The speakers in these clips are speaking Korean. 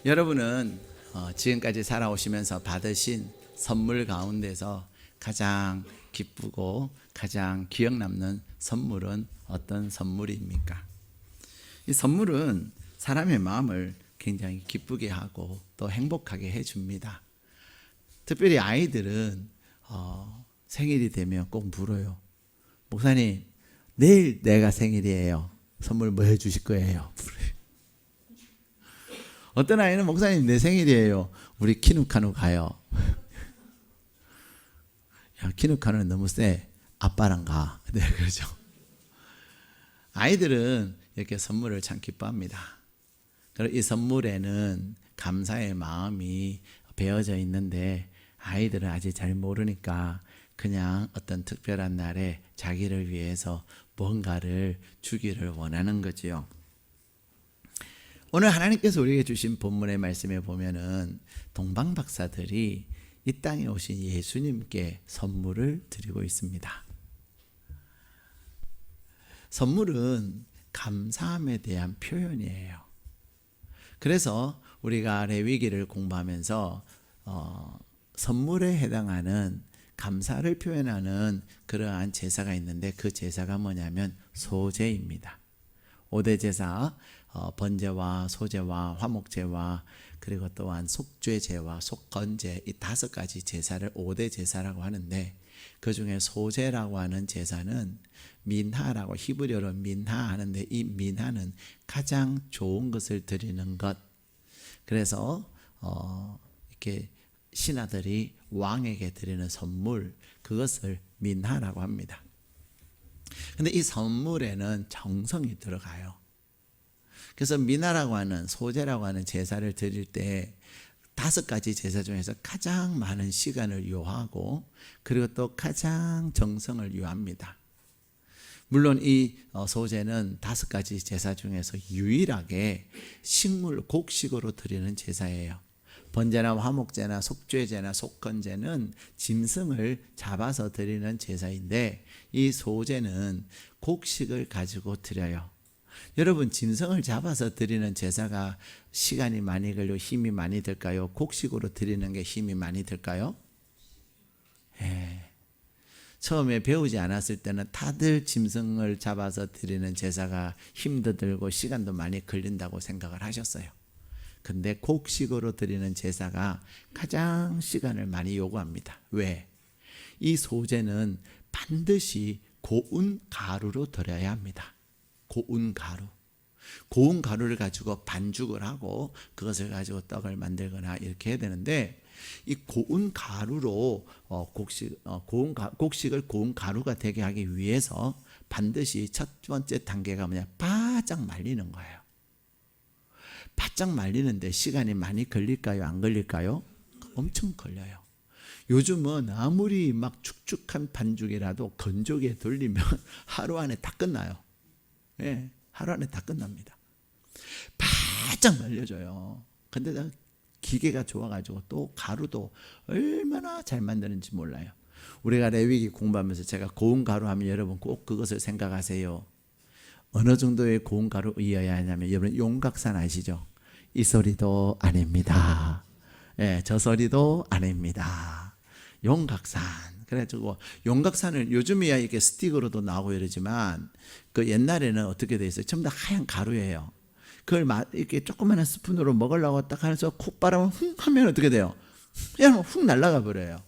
여러분은 지금까지 살아오시면서 받으신 선물 가운데서 가장 기쁘고 가장 기억 남는 선물은 어떤 선물입니까? 이 선물은 사람의 마음을 굉장히 기쁘게 하고 또 행복하게 해줍니다. 특별히 아이들은 생일이 되면 꼭 물어요. 목사님, 내일 내가 생일이에요. 선물 뭐 해주실 거예요? 어떤 아이는 목사님 내 생일이에요. 우리 키누카누 가요. 야, 키누카누는 너무 세. 아빠랑 가. 네, 그렇죠. 아이들은 이렇게 선물을 참 기뻐합니다. 그리고 이 선물에는 감사의 마음이 배어져 있는데 아이들은 아직 잘 모르니까 그냥 어떤 특별한 날에 자기를 위해서 뭔가를 주기를 원하는 거지요. 오늘 하나님께서 우리에게 주신 본문의 말씀에 보면은 동방 박사들이 이 땅에 오신 예수님께 선물을 드리고 있습니다. 선물은 감사함에 대한 표현이에요. 그래서 우리가 레위기를 공부하면서 선물에 해당하는 감사를 표현하는 그러한 제사가 있는데 그 제사가 뭐냐면 소제입니다. 5대 제사, 번제와 소제와 화목제와 그리고 또한 속죄제와 속건제 이 5가지 제사를 5대 제사라고 하는데 그 중에 소제라고 하는 제사는 민하라고 히브리어로 민하 하는데 이 민하는 가장 좋은 것을 드리는 것. 그래서 이렇게 신하들이 왕에게 드리는 선물 그것을 민하라고 합니다. 근데 이 선물에는 정성이 들어가요. 그래서 민하라고 하는 소제라고 하는 제사를 드릴 때 5가지 제사 중에서 가장 많은 시간을 요하고 그리고 또 가장 정성을 요합니다. 물론 이 소제는 5가지 제사 중에서 유일하게 식물 곡식으로 드리는 제사예요. 번제나 화목제나 속죄제나 속건제는 짐승을 잡아서 드리는 제사인데 이 소제는 곡식을 가지고 드려요. 여러분 짐승을 잡아서 드리는 제사가 시간이 많이 걸리고 힘이 많이 들까요? 곡식으로 드리는 게 힘이 많이 들까요? 처음에 배우지 않았을 때는 다들 짐승을 잡아서 드리는 제사가 힘도 들고 시간도 많이 걸린다고 생각을 하셨어요. 근데 곡식으로 드리는 제사가 가장 시간을 많이 요구합니다. 왜? 이 소제는 반드시 고운 가루로 드려야 합니다. 고운 가루. 고운 가루를 가지고 반죽을 하고 그것을 가지고 떡을 만들거나 이렇게 해야 되는데 이 고운 가루로 곡식을 고운 가루가 되게 하기 위해서 반드시 첫 번째 단계가 뭐냐? 바짝 말리는 거예요. 바짝 말리는데 시간이 많이 걸릴까요? 안 걸릴까요? 엄청 걸려요. 요즘은 아무리 막 축축한 반죽이라도 건조기에 돌리면 하루 안에 다 끝나요. 예, 하루 안에 다 끝납니다. 바짝 말려줘요. 근데 기계가 좋아가지고 또 가루도 얼마나 잘 만드는지 몰라요. 우리가 레위기 공부하면서 제가 고운 가루 하면 여러분 꼭 그것을 생각하세요. 어느 정도의 고운 가루이어야 하냐면 여러분 용각산 아시죠? 이 소리도 아닙니다. 예, 저 소리도 아닙니다. 용각산. 그래가지고 용각산을 요즘이야 이렇게 스틱으로도 나오고 이러지만 그 옛날에는 어떻게 돼 있어요? 전부 다 하얀 가루예요. 그걸 이렇게 조그마한 스푼으로 먹으려고 딱 해서 콕 바르면 훅 하면 어떻게 돼요? 그냥 훅 날아가 버려요.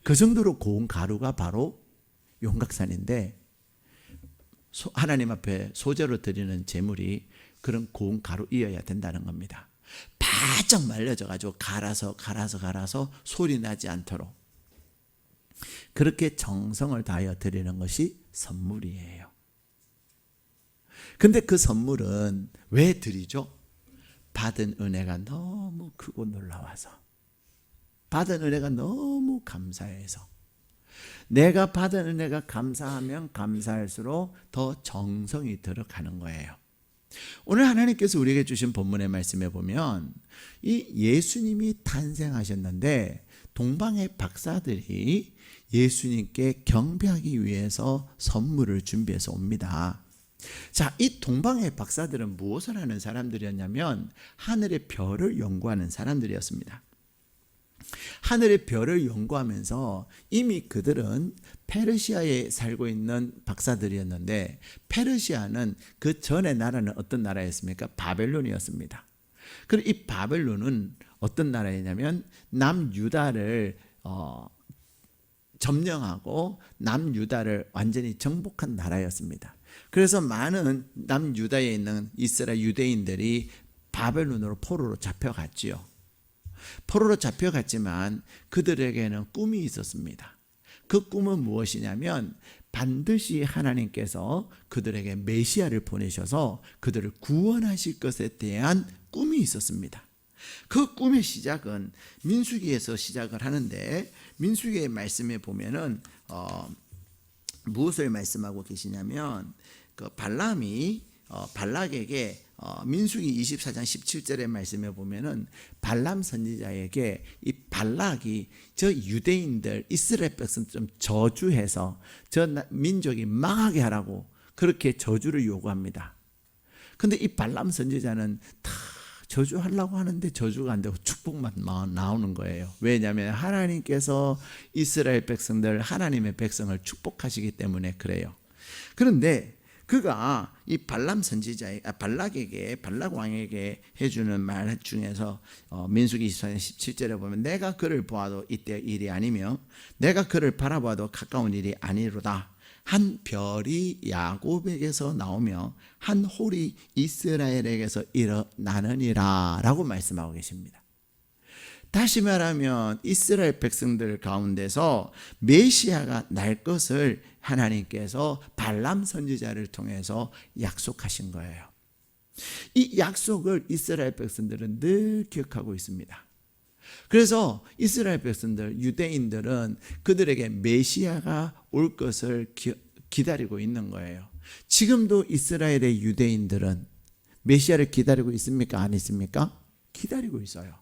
그 정도로 고운 가루가 바로 용각산인데 하나님 앞에 소제로 드리는 제물이 그런 고운 가루이어야 된다는 겁니다. 바짝 말려져 가지고 갈아서 소리 나지 않도록 그렇게 정성을 다하여 드리는 것이 선물이에요. 근데 그 선물은 왜 드리죠? 받은 은혜가 너무 크고 놀라워서, 받은 은혜가 너무 감사해서, 내가 받은 은혜가 감사하면 감사할수록 더 정성이 들어가는 거예요. 오늘 하나님께서 우리에게 주신 본문의 말씀에 보면 이 예수님이 탄생하셨는데 동방의 박사들이 예수님께 경배하기 위해서 선물을 준비해서 옵니다. 자, 이 동방의 박사들은 무엇을 하는 사람들이었냐면 하늘의 별을 연구하는 사람들이었습니다. 하늘의 별을 연구하면서 이미 그들은 페르시아에 살고 있는 박사들이었는데, 페르시아는 그 전의 나라는 어떤 나라였습니까? 바벨론이었습니다. 그리고 이 바벨론은 어떤 나라였냐면 남유다를 점령하고 남유다를 완전히 정복한 나라였습니다. 그래서 많은 남유다에 있는 이스라엘 유대인들이 바벨론으로 포로로 잡혀갔지요. 포로로 잡혀갔지만 그들에게는 꿈이 있었습니다. 그 꿈은 무엇이냐면 반드시 하나님께서 그들에게 메시아를 보내셔서 그들을 구원하실 것에 대한 꿈이 있었습니다. 그 꿈의 시작은 민수기에서 시작을 하는데, 민수기의 말씀에 보면은 무엇을 말씀하고 계시냐면 그 발람이 발락에게 민수기 24장 17절의 말씀에 보면은 발람 선지자에게 이 발락이 저 유대인들 이스라엘 백성 좀 저주해서 저 민족이 망하게 하라고 그렇게 저주를 요구합니다. 근데 이 발람 선지자는 다 저주하려고 하는데 저주가 안 되고 축복만 나오는 거예요. 왜냐하면 하나님께서 이스라엘 백성들, 하나님의 백성을 축복하시기 때문에 그래요. 그런데 그가 이 발람 선지자의 발락 왕에게 해주는 말 중에서 민수기 24장 17절에 보면 내가 그를 보아도 이때 일이 아니며 내가 그를 바라봐도 가까운 일이 아니로다. 한 별이 야곱에게서 나오며 한 홀이 이스라엘에게서 일어나느니라 라고 말씀하고 계십니다. 다시 말하면 이스라엘 백성들 가운데서 메시아가 날 것을 하나님께서 발람 선지자를 통해서 약속하신 거예요. 이 약속을 이스라엘 백성들은 늘 기억하고 있습니다. 그래서 이스라엘 백성들, 유대인들은 그들에게 메시아가 올 것을 기다리고 있는 거예요. 지금도 이스라엘의 유대인들은 메시아를 기다리고 있습니까? 안 있습니까? 기다리고 있어요.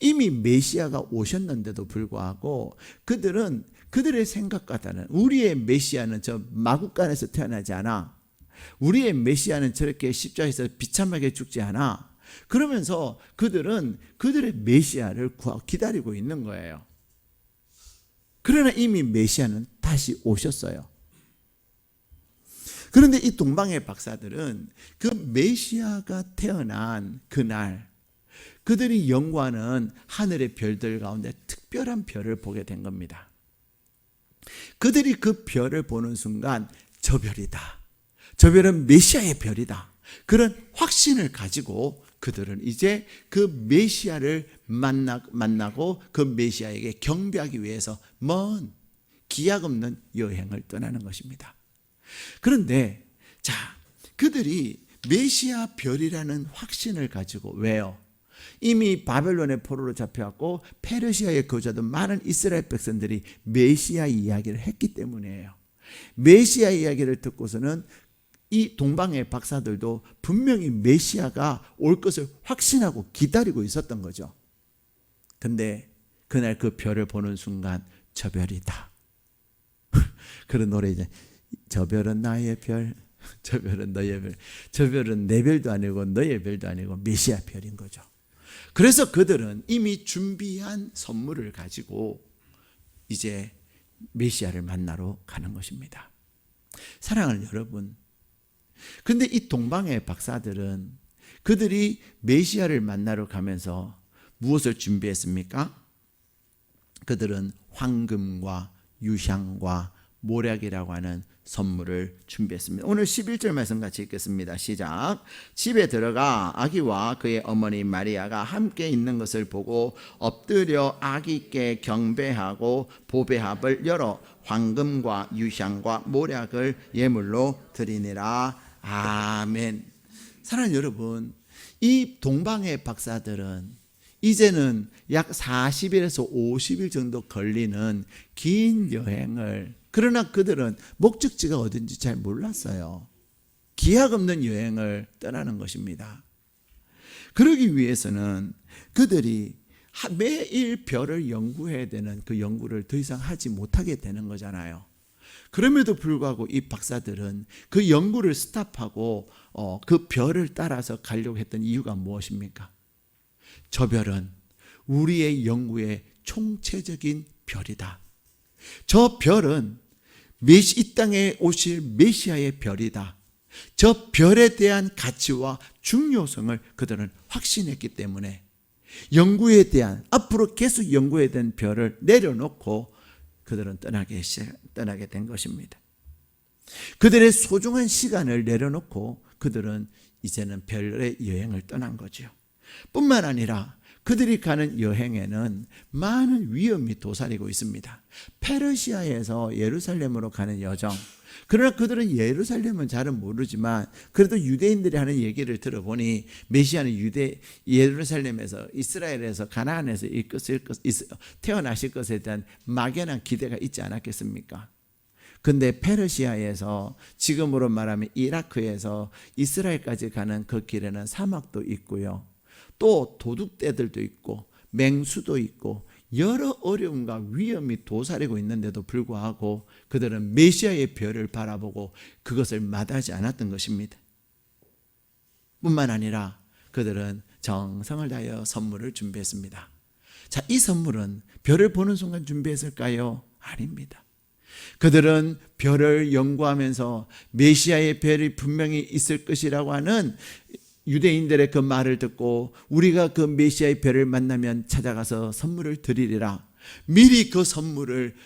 이미 메시아가 오셨는데도 불구하고 그들은 그들의 생각과는 우리의 메시아는 저 마국간에서 태어나지 않아, 우리의 메시아는 저렇게 십자가에서 비참하게 죽지 않아, 그러면서 그들은 그들의 메시아를 기다리고 있는 거예요. 그러나 이미 메시아는 다시 오셨어요. 그런데 이 동방의 박사들은 그 메시아가 태어난 그날 그들이 연구하는 하늘의 별들 가운데 특별한 별을 보게 된 겁니다. 그들이 그 별을 보는 순간 저 별이다, 저 별은 메시아의 별이다, 그런 확신을 가지고 그들은 이제 그 메시아를 만나고 그 메시아에게 경배하기 위해서 먼 기약 없는 여행을 떠나는 것입니다. 그런데 자, 그들이 메시아 별이라는 확신을 가지고, 왜요? 이미 바벨론의 포로로 잡혀왔고 페르시아에 거주하던 많은 이스라엘 백성들이 메시아 이야기를 했기 때문이에요. 메시아 이야기를 듣고서는 이 동방의 박사들도 분명히 메시아가 올 것을 확신하고 기다리고 있었던 거죠. 근데 그날 그 별을 보는 순간 저 별이다. 그런 노래 이제 저 별은 나의 별, 저 별은 너의 별, 저 별은 내 별도 아니고 너의 별도 아니고 메시아 별인 거죠. 그래서 그들은 이미 준비한 선물을 가지고 이제 메시아를 만나러 가는 것입니다. 사랑하는 여러분, 근데 이 동방의 박사들은 그들이 메시아를 만나러 가면서 무엇을 준비했습니까? 그들은 황금과 유향과 모략이라고 하는 선물을 준비했습니다. 오늘 11절 말씀 같이 읽겠습니다. 시작. 집에 들어가 아기와 그의 어머니 마리아가 함께 있는 것을 보고 엎드려 아기께 경배하고 보배합을 열어 황금과 유향과 모략을 예물로 드리니라. 아멘. 사랑하는 여러분, 이 동방의 박사들은 이제는 약 40일에서 50일 정도 걸리는 긴 여행을, 그러나 그들은 목적지가 어딘지 잘 몰랐어요. 기약 없는 여행을 떠나는 것입니다. 그러기 위해서는 그들이 매일 별을 연구해야 되는 그 연구를 더 이상 하지 못하게 되는 거잖아요. 그럼에도 불구하고 이 박사들은 그 연구를 스탑하고 그 별을 따라서 가려고 했던 이유가 무엇입니까? 저 별은 우리의 연구의 총체적인 별이다. 저 별은 이 땅에 오실 메시아의 별이다. 저 별에 대한 가치와 중요성을 그들은 확신했기 때문에 연구에 대한, 앞으로 계속 연구에 대한 별을 내려놓고 그들은 떠나게 된 것입니다. 그들의 소중한 시간을 내려놓고 그들은 이제는 별의 여행을 떠난 거죠. 뿐만 아니라 그들이 가는 여행에는 많은 위험이 도사리고 있습니다. 페르시아에서 예루살렘으로 가는 여정. 그러나 그들은 예루살렘은 잘은 모르지만 그래도 유대인들이 하는 얘기를 들어보니 메시아는 예루살렘에서, 이스라엘에서, 가나안에서 태어나실 것에 대한 막연한 기대가 있지 않았겠습니까? 근데 페르시아에서, 지금으로 말하면 이라크에서 이스라엘까지 가는 그 길에는 사막도 있고요, 또 도둑떼들도 있고 맹수도 있고 여러 어려움과 위험이 도사리고 있는데도 불구하고 그들은 메시아의 별을 바라보고 그것을 마다하지 않았던 것입니다. 뿐만 아니라 그들은 정성을 다하여 선물을 준비했습니다. 자, 이 선물은 별을 보는 순간 준비했을까요? 아닙니다. 그들은 별을 연구하면서 메시아의 별이 분명히 있을 것이라고 하는 유대인들의 그 말을 듣고 우리가 그 메시아의 별을 만나면 찾아가서 선물을 드리리라. 미리 그 선물을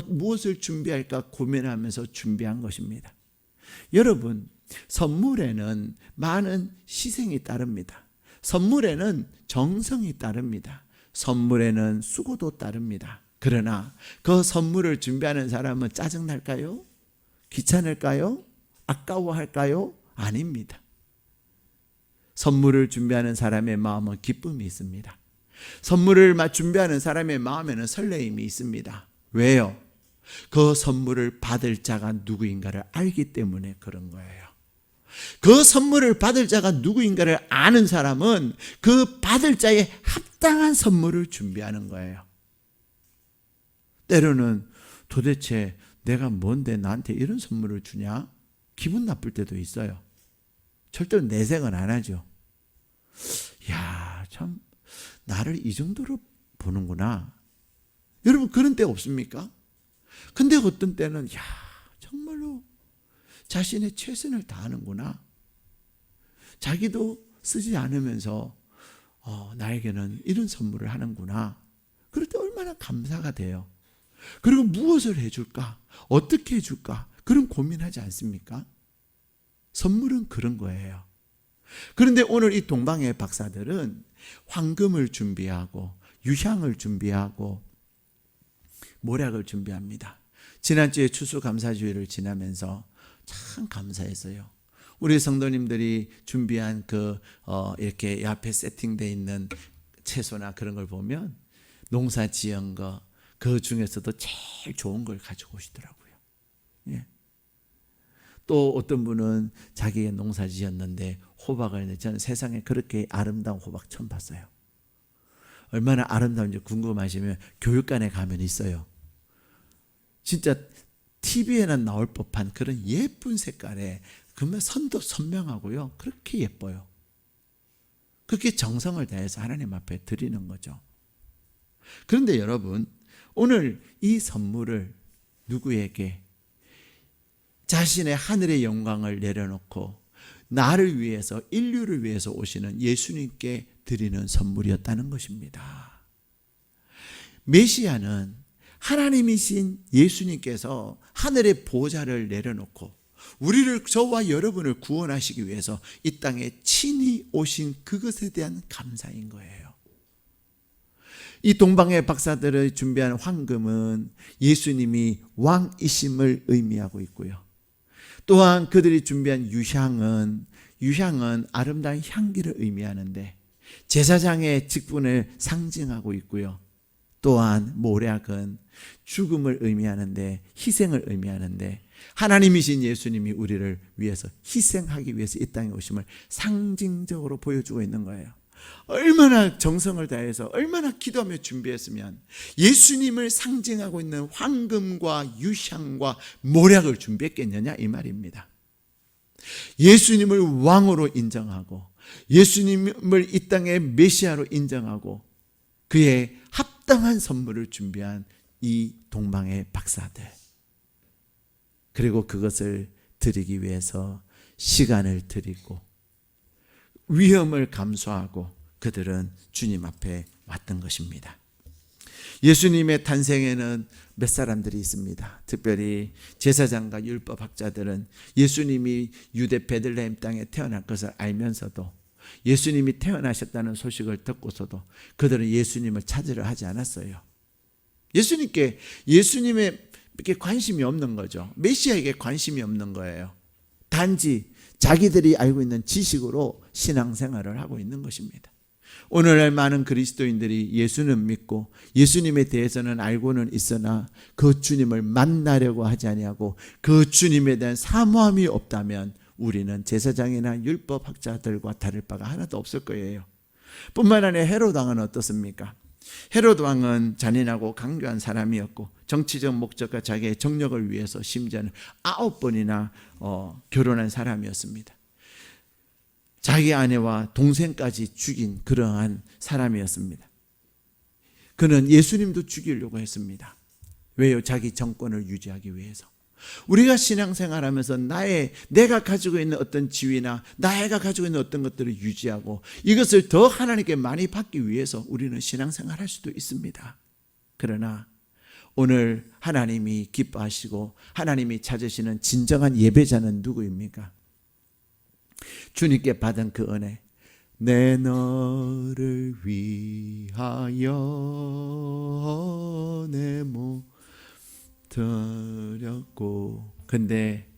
무엇을 준비할까 고민하면서 준비한 것입니다. 여러분, 선물에는 많은 희생이 따릅니다. 선물에는 정성이 따릅니다. 선물에는 수고도 따릅니다. 그러나 그 선물을 준비하는 사람은 짜증날까요? 귀찮을까요? 아까워할까요? 아닙니다. 선물을 준비하는 사람의 마음은 기쁨이 있습니다. 선물을 준비하는 사람의 마음에는 설레임이 있습니다. 왜요? 그 선물을 받을 자가 누구인가를 알기 때문에 그런 거예요. 그 선물을 받을 자가 누구인가를 아는 사람은 그 받을 자에 합당한 선물을 준비하는 거예요. 때로는 도대체 내가 뭔데 나한테 이런 선물을 주냐? 기분 나쁠 때도 있어요. 절대로 내색은 안 하죠. 야, 참 나를 이 정도로 보는구나. 여러분, 그런 때 없습니까? 근데 어떤 때는 야, 정말로 자신의 최선을 다하는구나. 자기도 쓰지 않으면서 나에게는 이런 선물을 하는구나. 그럴 때 얼마나 감사가 돼요. 그리고 무엇을 해줄까? 어떻게 해줄까? 그런 고민하지 않습니까? 선물은 그런 거예요. 그런데 오늘 이 동방의 박사들은 황금을 준비하고 유향을 준비하고 모략을 준비합니다. 지난주에 추수감사주일을 지나면서 참 감사했어요. 우리 성도님들이 준비한 이렇게 앞에 세팅되어 있는 채소나 그런 걸 보면 농사 지은 거, 그 중에서도 제일 좋은 걸 가지고 오시더라고요. 예. 또 어떤 분은 자기가 농사 지었는데 호박을 했는데 저는 세상에 그렇게 아름다운 호박 처음 봤어요. 얼마나 아름다운지 궁금하시면 교육관에 가면 있어요. 진짜 TV에는 나올 법한 그런 예쁜 색깔에 그러면 선도 선명하고요. 그렇게 예뻐요. 그렇게 정성을 다해서 하나님 앞에 드리는 거죠. 그런데 여러분, 오늘 이 선물을 누구에게, 자신의 하늘의 영광을 내려놓고 나를 위해서, 인류를 위해서 오시는 예수님께 드리는 선물이었다는 것입니다. 메시아는 하나님이신 예수님께서 하늘의 보좌를 내려놓고 우리를, 저와 여러분을 구원하시기 위해서 이 땅에 친히 오신 그것에 대한 감사인 거예요. 이 동방의 박사들을 준비한 황금은 예수님이 왕이심을 의미하고 있고요. 또한 그들이 준비한 유향은 아름다운 향기를 의미하는데 제사장의 직분을 상징하고 있고요. 또한 모략은 죽음을 의미하는데, 희생을 의미하는데, 하나님이신 예수님이 우리를 위해서 희생하기 위해서 이 땅에 오심을 상징적으로 보여주고 있는 거예요. 얼마나 정성을 다해서 얼마나 기도하며 준비했으면 예수님을 상징하고 있는 황금과 유향과 모략을 준비했겠느냐 이 말입니다. 예수님을 왕으로 인정하고 예수님을 이 땅의 메시아로 인정하고 그의 합당한 선물을 준비한 이 동방의 박사들, 그리고 그것을 드리기 위해서 시간을 드리고 위험을 감수하고 그들은 주님 앞에 왔던 것입니다. 예수님의 탄생에는 몇 사람들이 있습니다. 특별히 제사장과 율법학자들은 예수님이 유대 베들레헴 땅에 태어날 것을 알면서도, 예수님이 태어나셨다는 소식을 듣고서도 그들은 예수님을 찾으려 하지 않았어요. 예수님에게 관심이 없는 거죠. 메시아에게 관심이 없는 거예요. 단지 자기들이 알고 있는 지식으로 신앙생활을 하고 있는 것입니다. 오늘날 많은 그리스도인들이 예수는 믿고 예수님에 대해서는 알고는 있으나 그 주님을 만나려고 하지 아니하고 그 주님에 대한 사모함이 없다면 우리는 제사장이나 율법학자들과 다를 바가 하나도 없을 거예요. 뿐만 아니라 헤롯 왕은 어떻습니까? 헤롯 왕은 잔인하고 강교한 사람이었고 정치적 목적과 자기의 정력을 위해서 심지어는 9번이나 결혼한 사람이었습니다. 자기 아내와 동생까지 죽인 그러한 사람이었습니다. 그는 예수님도 죽이려고 했습니다. 왜요? 자기 정권을 유지하기 위해서. 우리가 신앙생활하면서 내가 가지고 있는 어떤 지위나 나이가 가지고 있는 어떤 것들을 유지하고 이것을 더 하나님께 많이 받기 위해서 우리는 신앙생활할 수도 있습니다. 그러나 오늘 하나님이 기뻐하시고 하나님이 찾으시는 진정한 예배자는 누구입니까? 주님께 받은 그 은혜, 내 너를 위하여 내 몸 드렸고, 근데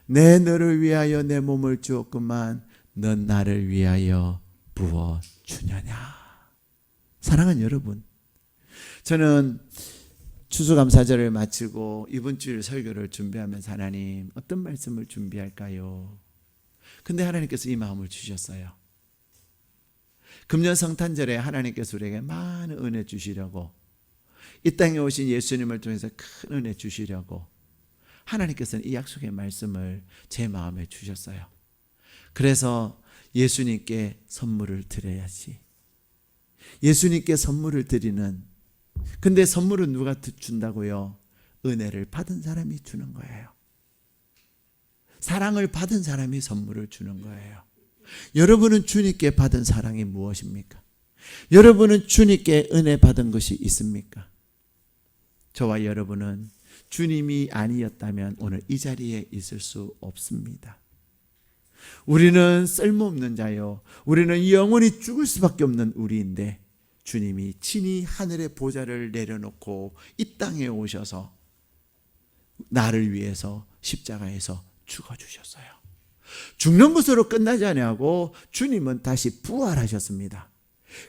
내 너를 위하여 내 몸을 주었구만 넌 나를 위하여 부어주냐냐. 사랑하는 여러분, 저는 추수감사절을 마치고 이번 주일 설교를 준비하면서 하나님 어떤 말씀을 준비할까요? 근데 하나님께서 이 마음을 주셨어요. 금년 성탄절에 하나님께서 우리에게 많은 은혜 주시려고, 이 땅에 오신 예수님을 통해서 큰 은혜 주시려고 하나님께서는 이 약속의 말씀을 제 마음에 주셨어요. 그래서 예수님께 선물을 드려야지. 예수님께 선물을 드리는, 근데 선물은 누가 준다고요? 은혜를 받은 사람이 주는 거예요. 사랑을 받은 사람이 선물을 주는 거예요. 여러분은 주님께 받은 사랑이 무엇입니까? 여러분은 주님께 은혜 받은 것이 있습니까? 저와 여러분은 주님이 아니었다면 오늘 이 자리에 있을 수 없습니다. 우리는 쓸모없는 자요, 우리는 영원히 죽을 수밖에 없는 우리인데 주님이 친히 하늘의 보좌를 내려놓고 이 땅에 오셔서 나를 위해서 십자가에서 죽어주셨어요. 죽는 것으로 끝나지 아니하고 주님은 다시 부활하셨습니다.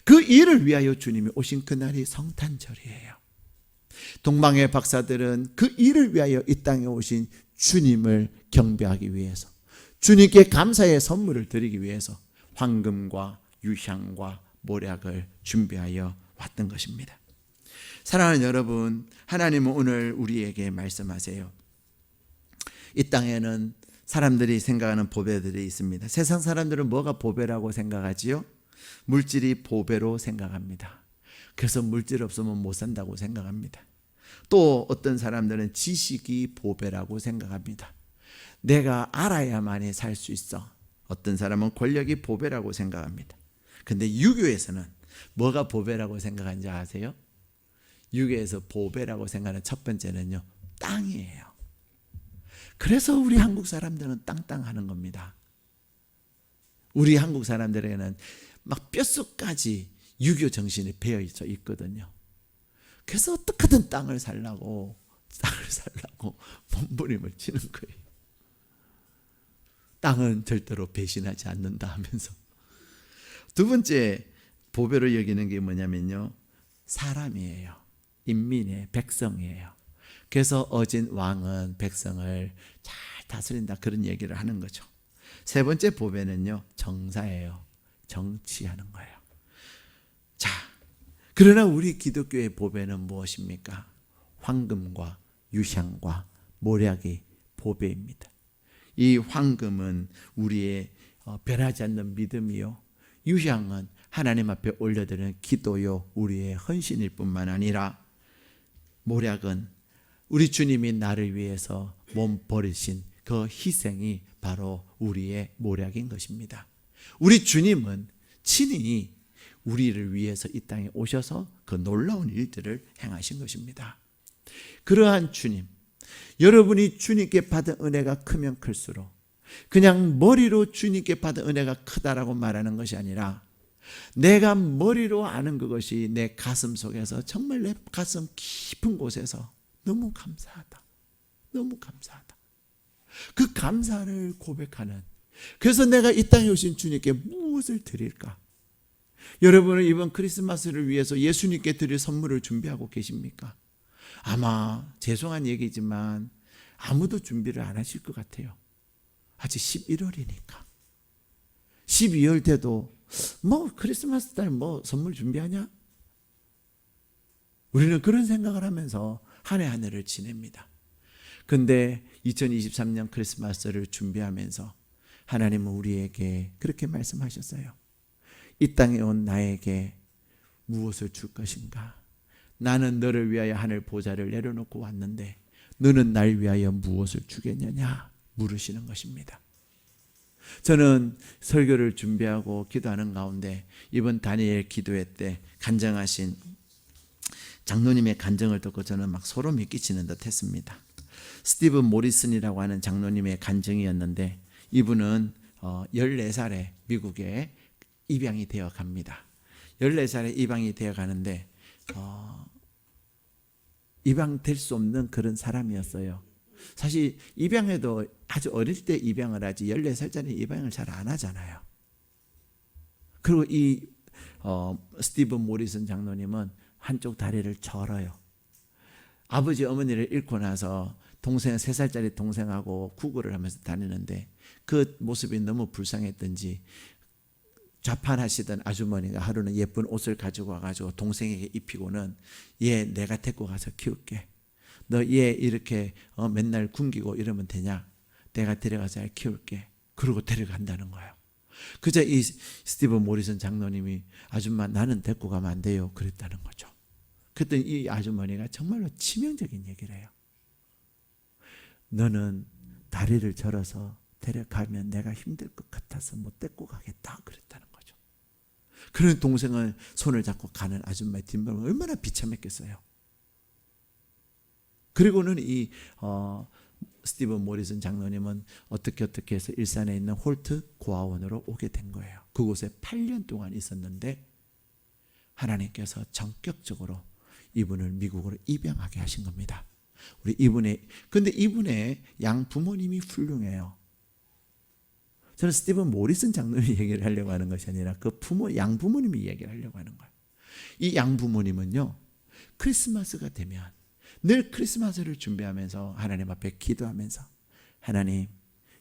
그 일을 위하여 주님이 오신 그날이 성탄절이에요. 동방의 박사들은 그 일을 위하여 이 땅에 오신 주님을 경배하기 위해서, 주님께 감사의 선물을 드리기 위해서 황금과 유향과 모략을 준비하여 왔던 것입니다. 사랑하는 여러분, 하나님은 오늘 우리에게 말씀하세요. 이 땅에는 사람들이 생각하는 보배들이 있습니다. 세상 사람들은 뭐가 보배라고 생각하지요? 물질이 보배로 생각합니다. 그래서 물질 없으면 못 산다고 생각합니다. 또 어떤 사람들은 지식이 보배라고 생각합니다. 내가 알아야만이 살 수 있어. 어떤 사람은 권력이 보배라고 생각합니다. 근데 유교에서는 뭐가 보배라고 생각하는지 아세요? 유교에서 보배라고 생각하는 첫 번째는요, 땅이에요. 그래서 우리 한국 사람들은 땅땅하는 겁니다. 우리 한국 사람들에게는 막 뼛속까지 유교 정신이 배어 있거든요. 그래서 어떻게든 땅을 살라고 몸부림을 치는 거예요. 땅은 절대로 배신하지 않는다 하면서. 두 번째 보배로 여기는 게 뭐냐면요, 사람이에요. 인민이에요. 백성이에요. 그래서 어진 왕은 백성을 잘 다스린다, 그런 얘기를 하는 거죠. 세 번째 보배는요, 정사예요. 정치하는 거예요. 그러나 우리 기독교의 보배는 무엇입니까? 황금과 유향과 모략이 보배입니다. 이 황금은 우리의 변하지 않는 믿음이요, 유향은 하나님 앞에 올려드리는 기도요, 우리의 헌신일 뿐만 아니라, 모략은 우리 주님이 나를 위해서 몸 버리신 그 희생이 바로 우리의 모략인 것입니다. 우리 주님은 친히 우리를 위해서 이 땅에 오셔서 그 놀라운 일들을 행하신 것입니다. 그러한 주님, 여러분이 주님께 받은 은혜가 크면 클수록 그냥 머리로 주님께 받은 은혜가 크다라고 말하는 것이 아니라, 내가 머리로 아는 그것이 내 가슴 속에서, 정말 내 가슴 깊은 곳에서 너무 감사하다, 너무 감사하다, 그 감사를 고백하는, 그래서 내가 이 땅에 오신 주님께 무엇을 드릴까? 여러분은 이번 크리스마스를 위해서 예수님께 드릴 선물을 준비하고 계십니까? 아마 죄송한 얘기지만 아무도 준비를 안 하실 것 같아요. 아직 11월이니까. 12월 돼도 뭐 크리스마스 달 뭐 선물 준비하냐? 우리는 그런 생각을 하면서 한 해 한 해를 지냅니다. 근데 2023년 크리스마스를 준비하면서 하나님은 우리에게 그렇게 말씀하셨어요. 이 땅에 온 나에게 무엇을 줄 것인가? 나는 너를 위하여 하늘 보좌를 내려놓고 왔는데 너는 날 위하여 무엇을 주겠느냐? 물으시는 것입니다. 저는 설교를 준비하고 기도하는 가운데 이번 다니엘 기도회 때 간증하신 장로님의 간증을 듣고 저는 막 소름이 끼치는 듯 했습니다. 스티븐 모리슨이라고 하는 장로님의 간증이었는데, 이분은 14살에 미국에 입양이 되어 갑니다. 14살에 입양이 되어 가는데 입양될 수 없는 그런 사람이었어요. 사실 입양해도 아주 어릴 때 입양을 하지 14살짜리 입양을 잘 안 하잖아요. 그리고 이 스티븐 모리슨 장로님은 한쪽 다리를 절어요. 아버지 어머니를 잃고 나서 동생 3살짜리 동생하고 구걸을 하면서 다니는데 그 모습이 너무 불쌍했던지 좌판하시던 아주머니가 하루는 예쁜 옷을 가지고 와가지고 동생에게 입히고는, 얘 내가 데리고 가서 키울게. 너 얘 이렇게 맨날 굶기고 이러면 되냐? 내가 데려가서 잘 키울게. 그러고 데려간다는 거예요. 그저 이 스티븐 모리슨 장로님이, 아줌마 나는 데리고 가면 안 돼요, 그랬다는 거죠. 그랬더니 이 아주머니가 정말로 치명적인 얘기를 해요. 너는 다리를 절어서 데려가면 내가 힘들 것 같아서 못 데리고 가겠다, 그랬다는 거죠. 그런 동생은 손을 잡고 가는 아줌마의 뒷모습은 얼마나 비참했겠어요. 그리고는 이 스티븐 모리슨 장로님은 어떻게 해서 일산에 있는 홀트 고아원으로 오게 된 거예요. 그곳에 8년 동안 있었는데 하나님께서 전격적으로 이분을 미국으로 입양하게 하신 겁니다. 근데 이분의 양 부모님이 훌륭해요. 저는 스티븐 모리슨 장로님이 얘기를 하려고 하는 것이 아니라 그 양 부모님이 얘기를 하려고 하는 거예요. 이 양 부모님은요, 크리스마스가 되면 늘 크리스마스를 준비하면서 하나님 앞에 기도하면서, 하나님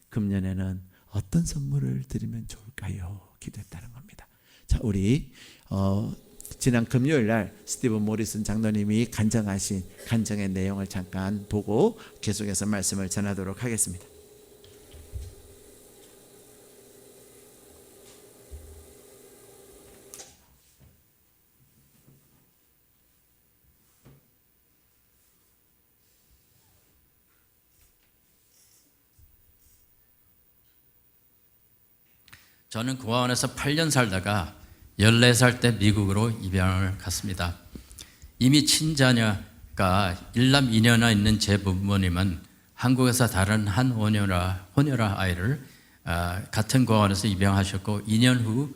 금년에는 어떤 선물을 드리면 좋을까요? 기도했다는 겁니다. 자, 우리 지난 금요일 날 스티븐 모리슨 장로님이 간증하신 간증의 내용을 잠깐 보고 계속해서 말씀을 전하도록 하겠습니다. 저는 고아원에서 8년 살다가 14살 때 미국으로 입양을 갔습니다. 이미 친자녀가 1남 2녀나 있는 제 부모님은 한국에서 다른 한 혼혈아 아이를 같은 고아원에서 입양하셨고 2년 후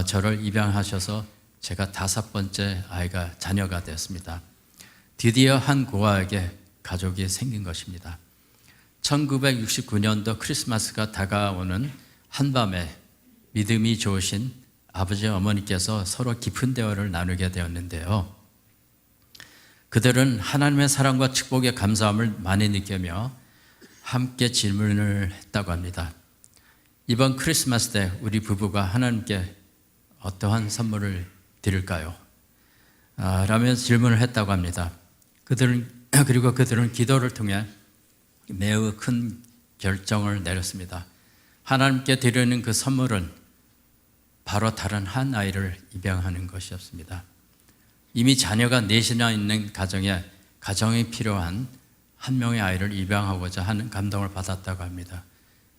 저를 입양하셔서 제가 5번째 아이가 자녀가 되었습니다. 드디어 한 고아에게 가족이 생긴 것입니다. 1969년도 크리스마스가 다가오는 한밤에 믿음이 좋으신 아버지 어머니께서 서로 깊은 대화를 나누게 되었는데요. 그들은 하나님의 사랑과 축복의 감사함을 많이 느끼며 함께 질문을 했다고 합니다. 이번 크리스마스 때 우리 부부가 하나님께 어떠한 선물을 드릴까요? 라면서 질문을 했다고 합니다. 그리고 그들은 기도를 통해 매우 큰 결정을 내렸습니다. 하나님께 드리는 그 선물은 바로 다른 한 아이를 입양하는 것이었습니다. 이미 자녀가 넷이나 있는 가정이 필요한 한 명의 아이를 입양하고자 하는 감동을 받았다고 합니다.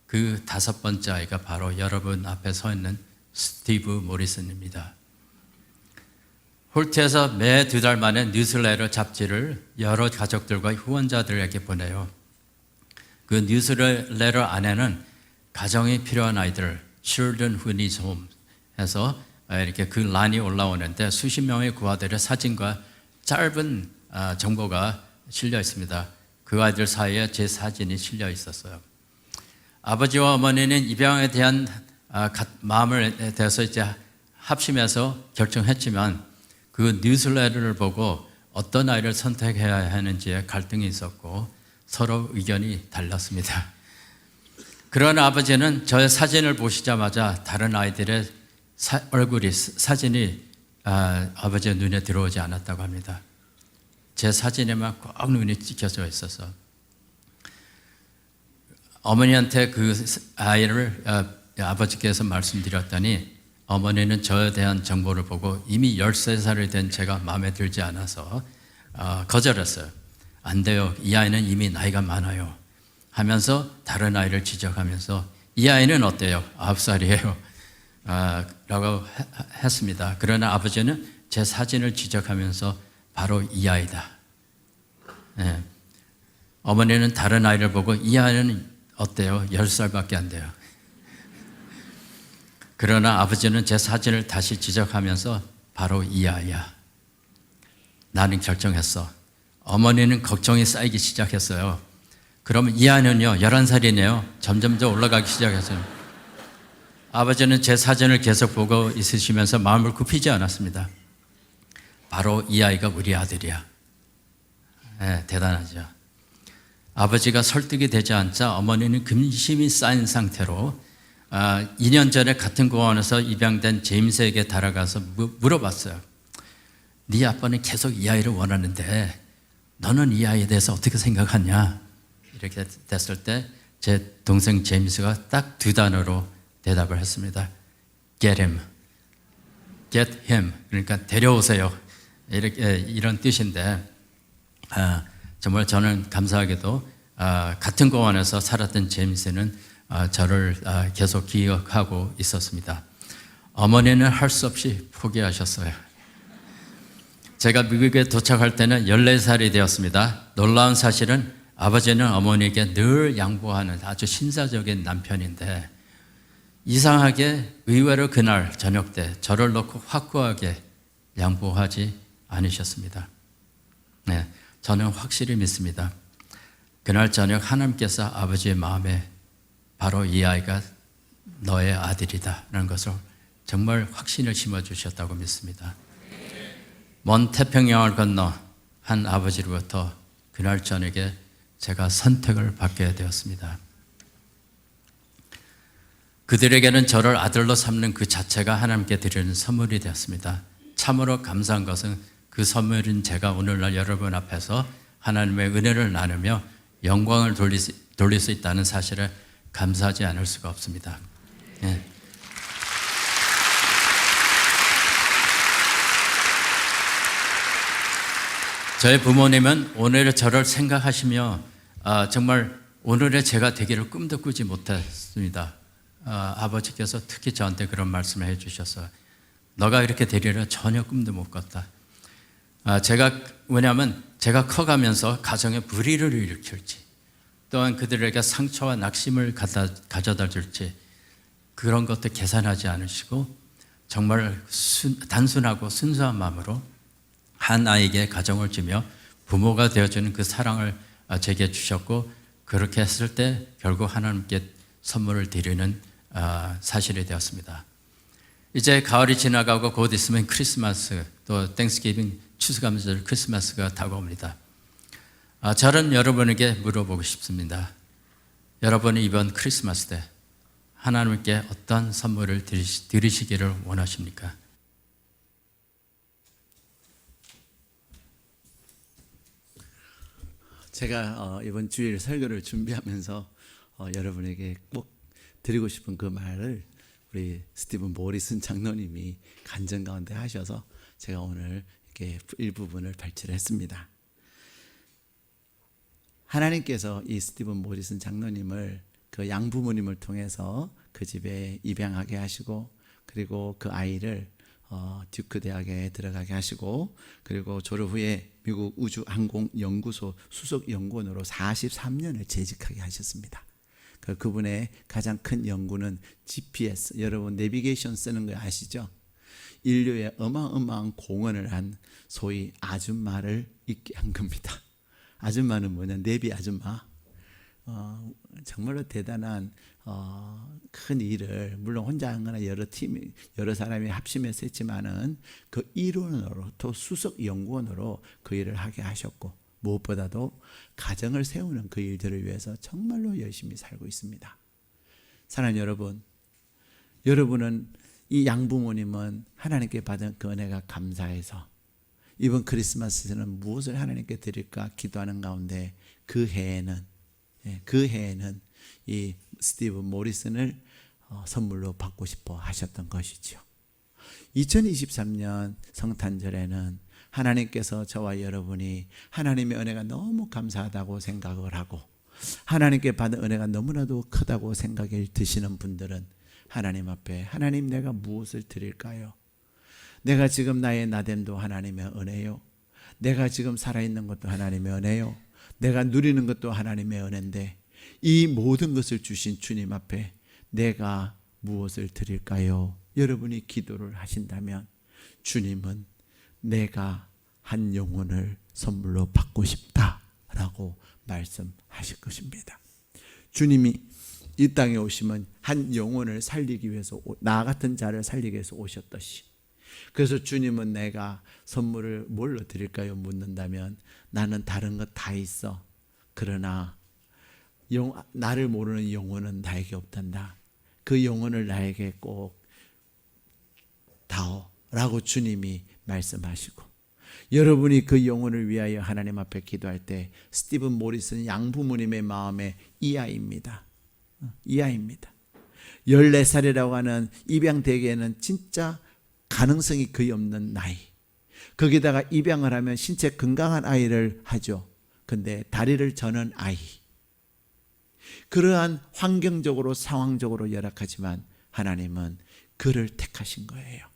그 5번째 아이가 바로 여러분 앞에 서 있는 스티브 모리슨입니다. 홀트에서 매 2달 만에 뉴스레터 잡지를 여러 가족들과 후원자들에게 보내요. 그 뉴스레터 안에는 가정이 필요한 아이들, Children Who Need Home 해서 이렇게 그 란이 올라오는데 수십 명의 구아들의 사진과 짧은 정보가 실려 있습니다. 그 아이들 사이에 제 사진이 실려 있었어요. 아버지와 어머니는 입양에 대한 마음을 대해서 이제 합심해서 결정했지만 그 뉴스레터를 보고 어떤 아이를 선택해야 하는지에 갈등이 있었고 서로 의견이 달랐습니다. 그러나 아버지는 저의 사진을 보시자마자 다른 아이들의 사진이 아버지의 눈에 들어오지 않았다고 합니다. 제 사진에만 꼭 눈이 찍혀져 있어서 어머니한테 그 아이를 아버지께서 말씀드렸더니 어머니는 저에 대한 정보를 보고 이미 13살이 된 제가 마음에 들지 않아서 거절했어요. 안 돼요. 이 아이는 이미 나이가 많아요. 하면서 다른 아이를 지적하면서 이 아이는 어때요? 9살이에요. 라고 했습니다. 그러나 아버지는 제 사진을 지적하면서 바로 이 아이다. 네. 어머니는 다른 아이를 보고 이 아이는 어때요? 10살밖에 안 돼요. 그러나 아버지는 제 사진을 다시 지적하면서 바로 이 아이야. 나는 결정했어. 어머니는 걱정이 쌓이기 시작했어요. 그러면 이 아이는요, 11살이네요. 점점 더 올라가기 시작했어요. 아버지는 제 사진을 계속 보고 있으시면서 마음을 굽히지 않았습니다. 바로 이 아이가 우리 아들이야. 네, 대단하죠. 아버지가 설득이 되지 않자 어머니는 근심이 쌓인 상태로 2년 전에 같은 공원에서 입양된 제임스에게 달아가서 물어봤어요. 네 아빠는 계속 이 아이를 원하는데 너는 이 아이에 대해서 어떻게 생각하냐? 이렇게 됐을 때 제 동생 제임스가 딱 2단어로 대답을 했습니다. Get him. Get him. 그러니까 데려오세요. 이런 뜻인데 정말 저는 감사하게도 같은 공원에서 살았던 제임스는 저를 계속 기억하고 있었습니다. 어머니는 할 수 없이 포기하셨어요. 제가 미국에 도착할 때는 14살이 되었습니다. 놀라운 사실은 아버지는 어머니에게 늘 양보하는 아주 신사적인 남편인데 이상하게 의외로 그날 저녁 때 저를 놓고 확고하게 양보하지 않으셨습니다. 네, 저는 확실히 믿습니다. 그날 저녁 하나님께서 아버지의 마음에 바로 이 아이가 너의 아들이다 라는 것을 정말 확신을 심어주셨다고 믿습니다. 먼 태평양을 건너 한 아버지로부터 그날 저녁에 제가 선택을 받게 되었습니다. 그들에게는 저를 아들로 삼는 그 자체가 하나님께 드리는 선물이 되었습니다. 참으로 감사한 것은 그 선물인 제가 오늘날 여러분 앞에서 하나님의 은혜를 나누며 영광을 돌릴 수 있다는 사실에 감사하지 않을 수가 없습니다. 네. 저의 부모님은 오늘의 저를 생각하시며 정말 오늘의 제가 되기를 꿈도 꾸지 못했습니다. 아버지께서 특히 저한테 그런 말씀을 해주셨어요. 너가 이렇게 되리라 전혀 꿈도 못 꿨다. 왜냐하면 제가 커가면서 가정에 불의를 일으킬지 또한 그들에게 상처와 낙심을 가져다 줄지 그런 것도 계산하지 않으시고 정말 단순하고 순수한 마음으로 한 아이에게 가정을 주며 부모가 되어주는 그 사랑을 제게 주셨고 그렇게 했을 때 결국 하나님께 선물을 드리는 사실이 되었습니다. 이제 가을이 지나가고 곧 있으면 크리스마스 또 땡스기빙 추수감사절 크리스마스가 다가옵니다. 저는 여러분에게 물어보고 싶습니다. 여러분이 이번 크리스마스 때 하나님께 어떤 선물을 드리시기를 원하십니까? 제가 이번 주일 설교를 준비하면서 여러분에게 꼭 드리고 싶은 그 말을 우리 스티븐 모리슨 장로님이 간증 가운데 하셔서 제가 오늘 이렇게 일부분을 발췌를 했습니다. 하나님께서 이 스티븐 모리슨 장로님을 그 양부모님을 통해서 그 집에 입양하게 하시고, 그리고 그 아이를 듀크 대학에 들어가게 하시고, 그리고 졸업 후에 미국 우주항공연구소 수석 연구원으로 43년을 재직하게 하셨습니다. 그분의 가장 큰 연구는 GPS, 여러분 내비게이션 쓰는 거 아시죠? 인류에 어마어마한 공헌을 한 소위 아줌마를 있게 한 겁니다. 아줌마는 뭐냐? 내비 아줌마. 정말로 대단한 큰 일을, 물론 혼자 한 거나 여러 사람이 합심해서 했지만은 그 일원으로 또 수석 연구원으로 그 일을 하게 하셨고, 무엇보다도 가정을 세우는 그 일들을 위해서 정말로 열심히 살고 있습니다. 사랑하는 여러분, 여러분은 이 양부모님은 하나님께 받은 그 은혜가 감사해서 이번 크리스마스에는 무엇을 하나님께 드릴까 기도하는 가운데 그 해에는 이 스티븐 모리슨을 선물로 받고 싶어 하셨던 것이죠. 2023년 성탄절에는 하나님께서 저와 여러분이 하나님의 은혜가 너무 감사하다고 생각을 하고, 하나님께 받은 은혜가 너무나도 크다고 생각이 드시는 분들은 하나님 앞에, 하나님 내가 무엇을 드릴까요? 내가 지금 나의 나됨도 하나님의 은혜요, 내가 지금 살아있는 것도 하나님의 은혜요, 내가 누리는 것도 하나님의 은혜인데 이 모든 것을 주신 주님 앞에 내가 무엇을 드릴까요? 여러분이 기도를 하신다면 주님은 내가 한 영혼을 선물로 받고 싶다라고 말씀하실 것입니다. 주님이 이 땅에 오시면 한 영혼을 살리기 위해서, 나 같은 자를 살리기 위해서 오셨듯이, 그래서 주님은 내가 선물을 뭘로 드릴까요? 묻는다면 나는 다른 것 다 있어, 그러나 나를 모르는 영혼은 나에게 없단다. 그 영혼을 나에게 꼭 다오 라고 주님이 말씀하시고, 여러분이 그 영혼을 위하여 하나님 앞에 기도할 때 스티븐 모리슨 양부모님의 마음에 이 아이입니다. 14살이라고 하는 입양되기에는 진짜 가능성이 거의 없는 나이, 거기다가 입양을 하면 신체 건강한 아이를 하죠. 근데 다리를 저는 아이, 그러한 환경적으로 상황적으로 열악하지만 하나님은 그를 택하신 거예요.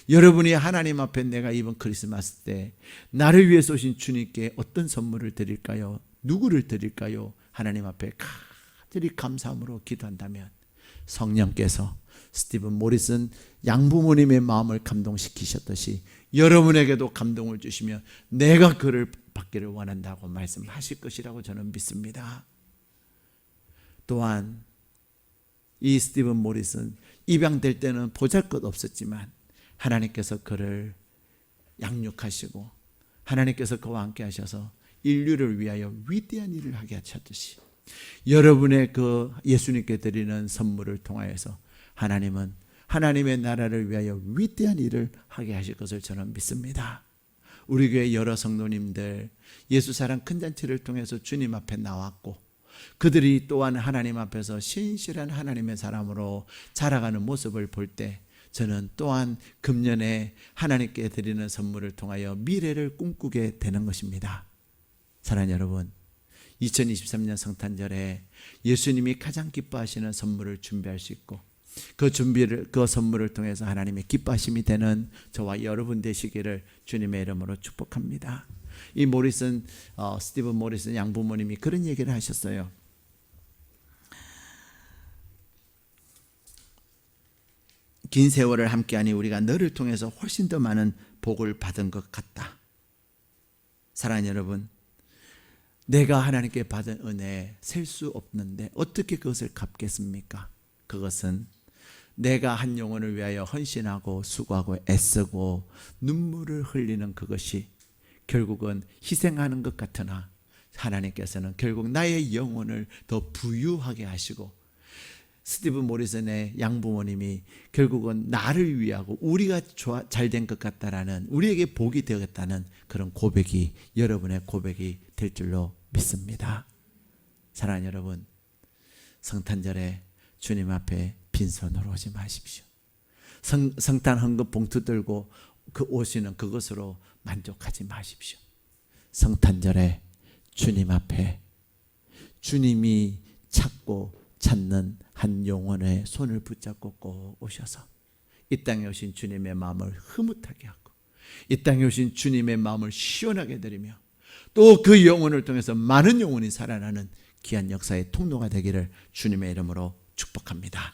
여러분이 하나님 앞에 내가 이번 크리스마스 때 나를 위해서 오신 주님께 어떤 선물을 드릴까요? 누구를 드릴까요? 하나님 앞에 가득히 감사함으로 기도한다면 성령께서 스티븐 모리슨 양부모님의 마음을 감동시키셨듯이 여러분에게도 감동을 주시며 내가 그를 받기를 원한다고 말씀하실 것이라고 저는 믿습니다. 또한 이 스티븐 모리슨 입양될 때는 보잘것없었지만 하나님께서 그를 양육하시고 하나님께서 그와 함께 하셔서 인류를 위하여 위대한 일을 하게 하셨듯이 여러분의 그 예수님께 드리는 선물을 통하여서 하나님은 하나님의 나라를 위하여 위대한 일을 하게 하실 것을 저는 믿습니다. 우리 교회 여러 성도님들 예수사랑 큰 잔치를 통해서 주님 앞에 나왔고, 그들이 또한 하나님 앞에서 신실한 하나님의 사람으로 자라가는 모습을 볼 때 저는 또한 금년에 하나님께 드리는 선물을 통하여 미래를 꿈꾸게 되는 것입니다. 사랑하는 여러분, 2023년 성탄절에 예수님이 가장 기뻐하시는 선물을 준비할 수 있고, 그 선물을 통해서 하나님의 기뻐하심이 되는 저와 여러분 되시기를 주님의 이름으로 축복합니다. 이 스티븐 모리슨 양부모님이 그런 얘기를 하셨어요. 긴 세월을 함께하니 우리가 너를 통해서 훨씬 더 많은 복을 받은 것 같다. 사랑하는 여러분, 내가 하나님께 받은 은혜 셀 수 없는데 어떻게 그것을 갚겠습니까? 그것은 내가 한 영혼을 위하여 헌신하고 수고하고 애쓰고 눈물을 흘리는 그것이 결국은 희생하는 것 같으나 하나님께서는 결국 나의 영혼을 더 부유하게 하시고 스티브 모리슨의 양부모님이 결국은 나를 위하고 우리가 잘 된 것 같다라는, 우리에게 복이 되었다는 그런 고백이 여러분의 고백이 될 줄로 믿습니다. 사랑하는 여러분, 성탄절에 주님 앞에 빈손으로 오지 마십시오. 성탄 헌금 봉투 들고 오시는 그것으로 만족하지 마십시오. 성탄절에 주님 앞에 주님이 찾는 한 영혼의 손을 붙잡고 꼭 오셔서 이 땅에 오신 주님의 마음을 흐뭇하게 하고 이 땅에 오신 주님의 마음을 시원하게 드리며 또 그 영혼을 통해서 많은 영혼이 살아나는 귀한 역사의 통로가 되기를 주님의 이름으로 축복합니다.